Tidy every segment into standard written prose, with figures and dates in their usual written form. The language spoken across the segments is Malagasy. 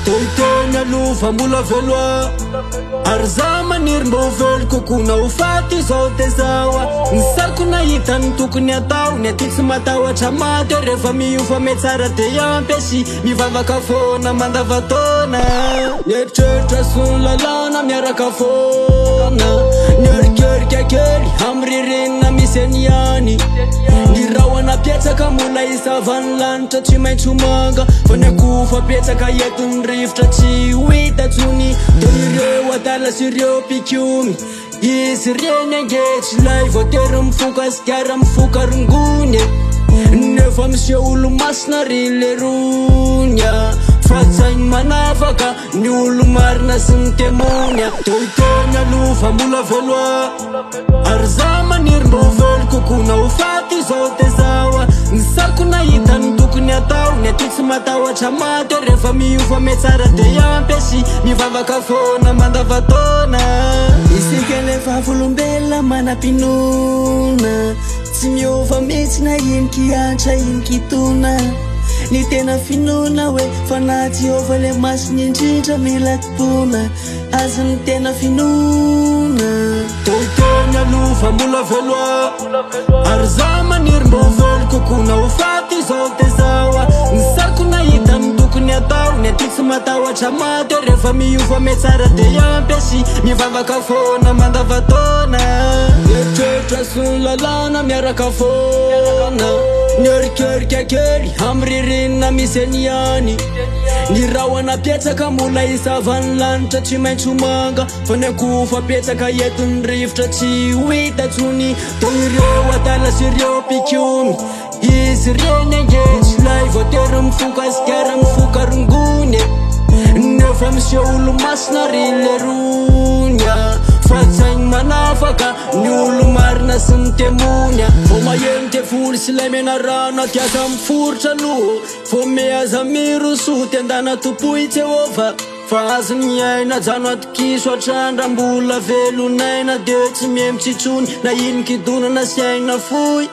Toitena luva mbola veloa ary za maniry mba ho velo kokona ho faty izao de zao ny sariko nahita ny tokony atao ny aty tsy matahotra maty rehefa miova me tsara de ampy sy mivavaka foana mandavatona nieritreritra sony lalàna miaraka foana nierikerika kely amy ririnina misy any any ny rahona petsaka mola isavany lanitra tsy maintsy manga fa ny akofa petsaka entony rivotra tsy ho hita tsony de ireo adala sy ireo pikiomy izy reny angetsy lay voatery mifoka asikara mifoka rongony nefa misy olo masina ry le ronya fa tsainy manafaka ny olo marina sy ny temonya toitena lova mbola veloa ary za maniry mba ho velo kokona ho faty izao de zao ny sariko nahita ny tokony atao ny aty tsy matahotra maty rehefa miova me tsara de ampy sy mivavaka foana mandavatona isika lefa volombelona manam-pinona tsy miova mihitsy na iniky antra iniky tona ny tena finoana hoe fa na Jehovah le masiny indrindra mila tona azy ny tena finoana toitena lova mbola veloa ary za maniry mba ho velo kokona ho faty izao de zao ny sariko nahita ny tokony atao ny aty tsy matahotra maty rehefa miova me tsara de ampy sy mivavaka foana mandavatona eritreritra sony lalàna miaraka foana nierikerika kely amy ririnina misy any any ny rahona petsaka mola isavany lanitra tsy maintsy manga fa ny akofa petsaka entony rivotra tsy ho hita tsony to ireo adala sy ireo pikiomy izy reny angetsy lay voatery mifoka asikara mifoka rongony nefa misy olo masina ry le ronya fa tsainy manafaka ny olo marina sy ny temonya vo maheno te voly sy lay mena rano atiaka miforotra loho vo meaza mirosoty andana topoy Jehova fa azy miaina jano atokiso atrandra mbola velonaina de tsy miemitsitsony na ininkidonana sy aina foy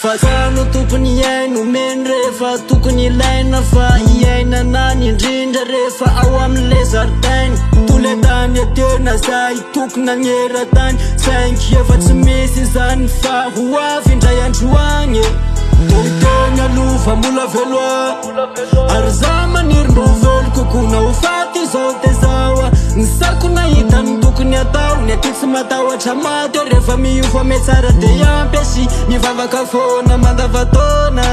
fa jano tompony aino meny rehefa tokony ilaina fa iaina nany indrindra rehefa ao amle zartainy toletany atena zay tokona nyeratany sainky efa tsy misy zany fa ho avy indray androany toitena lova mbola veloa ary za maniry mba ho velo kokona ho faty izao de zao ny sariko nahita ny tokony atao ny aty tsy matahotra maty rehefa miova me tsara de ampy sy mivavaka foana mandavatona